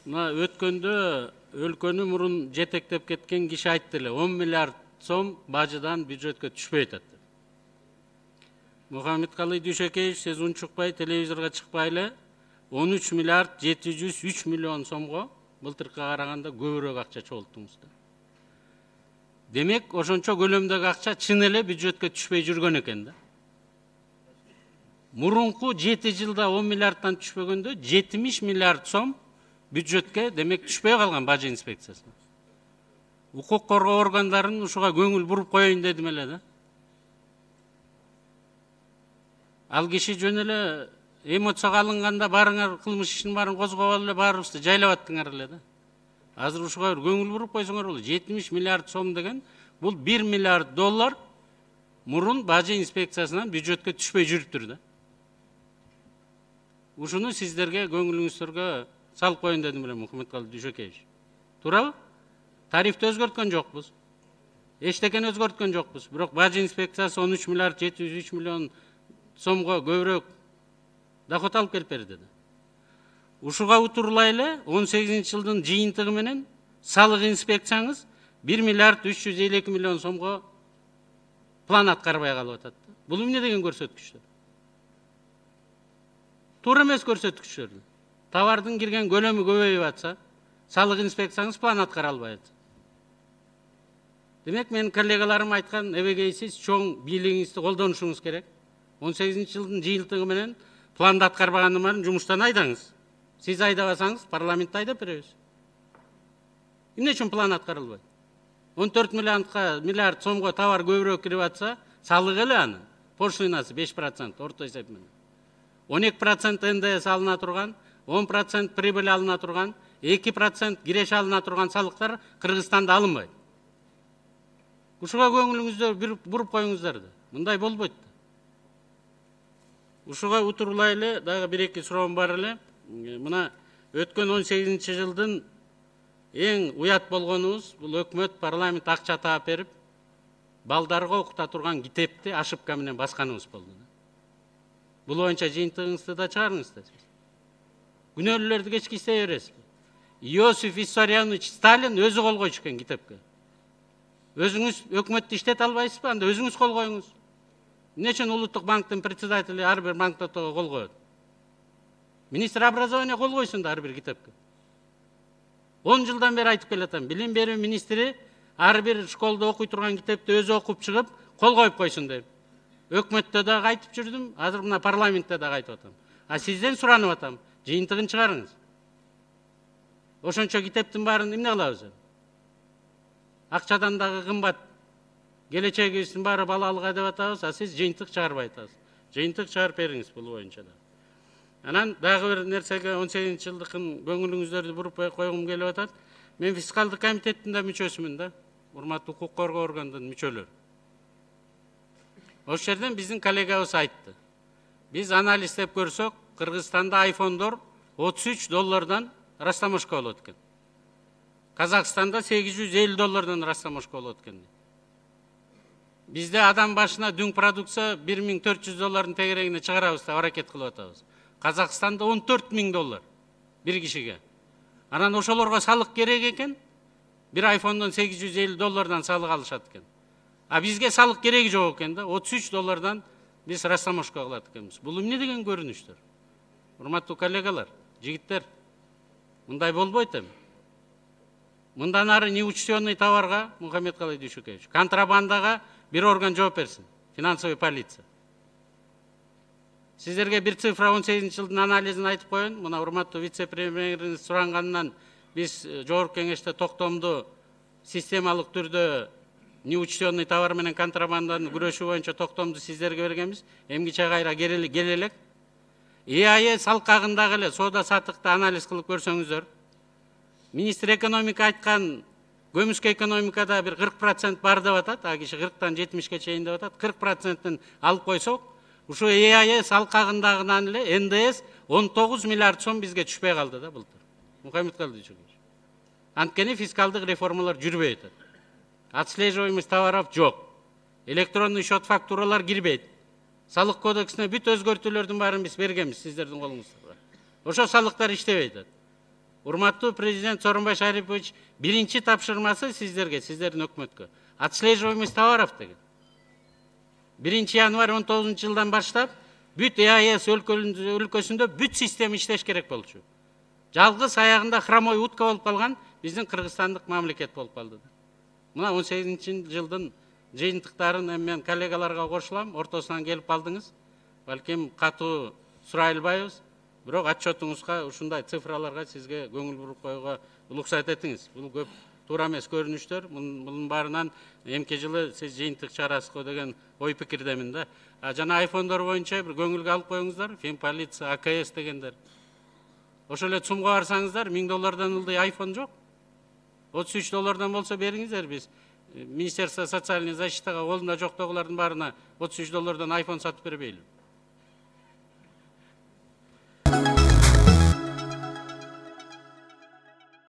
Мына өткөндө өлкөнү мурун жетектеп кеткен киши айтты эле, 10 миллиард сом бажыдан бюджетке түшпөй атат. Мухаммедкалый Дүйшөкеевич, сиз унчукпай телевизорго чыкпай эле 13 миллиард 703 миллион сомго былтыркыга караганда көбүрөөк акча чогулттуңуз да. Демек, ошончо көлөмдөгү акча чын эле бюджетке түшпөй жүргөн экен да. Мурунку 7 жылда 10 миллиардтан түшпөгөндө 70 миллиард сом бюджетке демек түшпөй калган бажы инспекциясына. Укук коргоо органдарын ушуга көңүл буруп коеюн дедим эле да. Ал киши жөн эле эмоцияга алынганда барыңар кылмыш ишин баарын козгоп алып эле баарыбызды жайлап аттыңар эле да. Азыр ушуга көңүл буруп койсоңор болот. 70 миллиард сом деген бул 1 миллиард доллар мурун бажы инспекциясынан бюджетке түшпөй жүрүптүр да. Ушуну сиздерге көңүлүңүздөргө салып коеюн дедим эле, Мухаммедкалый Дүйшөкеевич. Туурабы? Тарифти өзгөрткөн жокпуз. Эчтекени өзгөрткөн жокпуз. Бирок бажы инспекциясы 13 миллиард 703 миллион сомго көбүрөөк доход алып келип берди да. Ушуга утурлай эле 18 жылдын жыйынтыгы менен салык инспекцияңыз 1 миллиард 352 миллион сомго план аткарбай калып атат. Бул эмне деген көрсөткүчтөр? Туура эмес көрсөткүчтөр. Товардын кирген көлөмү көбөйүп атса, салык инспекцияңыз план аткара албай атат. Демек, менин коллегаларым айткан эбегей сиз чоң бийлигиңизди колдонушуңуз керек. 18 жылдын жыйынтыгы менен планды аткарбаганы менен жумуштан айдаңыз. Сиз айдабасаңыз, парламентте айдап беребиз. Эмне үчүн план аткарылбайт? 14 миллиард сомго товар көбүрөөк кирип атса, салык эле аны. Пошлинасы 5% орто эсеп менен. 12% НДС алына турган, 10% прибыль алына турган, 2% киреше алына турган салыктар Кыргызстанда алынбайт. Ушуга көңүлүңүздү буруп коюңуздар да. Мындай болбойт да. Ушуга утурлай эле дагы бир-эки суроом бар эле. Мына өткөн 18 жылдын эң уят болгонубуз бул өкмөт парламент акча таап берип, балдарга окута турган китепти ошибка менен басканыбыз болду. Бул боюнча жыйынтыгыңызды да чыгарыңыз да. Күнөөлүүлөрдү кечке истей бересизби? Иосиф Виссарионович Сталин өзү кол койчу экен китепке. Өзүңүз өкмөттү иштете албайсызбы? Анда өзүңүз кол коюңуз. Эмне үчүн Улуттук банктын председатели ар бир банкнотага кол коет? Министр образования кол койсун да ар бир китепке. 10 жылдан бери айтып келатам. Билим берүү министри ар бир школдо окуй турган китепти өзү окуп чыгып, кол коюп койсун деп. Өкмөттө дагы айтып жүрдүм, азыр мына парламентте дагы айтып атам. А сизден суранып атам, жыйынтыгын чыгарыңыз. Ошончо китептин баарын эмне кылабыз? Акчадан дагы кымбат. Келечегибиздин баары балалык деп атабыз, а сиз жыйынтык чыгарбай атасыз. Жыйынтык чыгарып бериңиз бул боюнча да. Анан дагы бир нерсеге 18 жылдыкын көңүлүңүздөрдү буруп койгум келип атат. Мен фискалдык комитеттин да мүчөсүмүн да. Урматтуу укук коргоо органдын мүчөлөрү. Ошол жерден биздин коллегабыз айтты. Биз анализдеп көрсөк, Кыргызстанда айфондор 33 доллардан растамашка болот экен. Казакстанда 850 доллардан растамашка болот экен. Бизде адам башына дүң продукция 1400 доллардын тегерегине чыгарабыз деп аракет кылып атабыз. Казакстанда 14 000 доллар бир кишиге. Анан ошолорго салык керек экен. Бир айфондон 850 доллардан салык алышат экен. А бизге салык кереги жок экен да. 33 доллардан биз растамашка кылат экенбиз. Бул эмне деген көрүнүштөр? Урматтуу коллегалар, жигиттер, мындай болбойт эми. Мындан ары неучтенный товарга, Мухаммедкалый Дүйшөкеевич, контрабандага бир орган жооп берсин, финансовый полиция. Сиздерге бир цифра 18 жылдын анализин айтып коеюн. Мына урматтуу вице-премьериңиз сурангандан биз жогорку кеңеште токтомду системалык түрдө неучтенный товар менен контрабанданы күрөшүү боюнча токтомду сиздерге бергенбиз. Эмгиче кайра келелек. ИАЭ салкагындагы эле соода саттыкты анализ кылып көрсөңүздөр. Министр экономика айткан көмүскө экономикада бир 40% бар деп атат. А киши 40-тан 70-ке чейин деп атат. 40%-ын алып койсок, ушу ИАЭ салкагындагынан эле НДС 19 миллиард сом бизге түшпөй калды да былтыр. Мухаммедкалый Дүйшөкеевич. Анткени фискалдык реформалар жүрбөй атат. Отслеживаемость товаров жок. Электронный счет фактуралар кирбейт. Салык кодексине бүт өзгөртүүлөрдүн баарын биз бергенбиз сиздердин колуңузда. Ошо салыктар иштебей атат. урматтуу президент Сооронбай Шарипович биринчи тапшырмасы сиздерге, сиздердин өкмөткө отслеживаемость товаров деген. 1 январь 19 жылдан баштап бүт ЕАЭС өлкөсүндө бүт система иштеш керек болчу. Жалгыз аягында хромой утка болуп калган биздин кыргызстандык мамлекет болуп калды. Мына 18 жылдын жыйынтыктарын мен коллегаларга кошулам, ортосунан келип калдыңыз. Балким катуу сурай албайбыз, бирок отчетуңузга ушундай цифраларга сизге көңүл буруп коюуга уруксат этиңиз. Бул көп туура эмес көрүнүштөр. Мунун баарынан эмки жылы сиз жыйынтык чыгарасыз го деген ой пикирдемин да. Жана айфондор боюнча бир көңүлгө алып коюңуздар, Финполиция, АКС дегендер. Ошол эле ЦУМга барсаңыздар, $1000 ылдый айфон жок. $33 болсо бериңиздер, биз Министерство социальной защитага колунда жоктогулардын баарына $33 айфон сатып бербейли.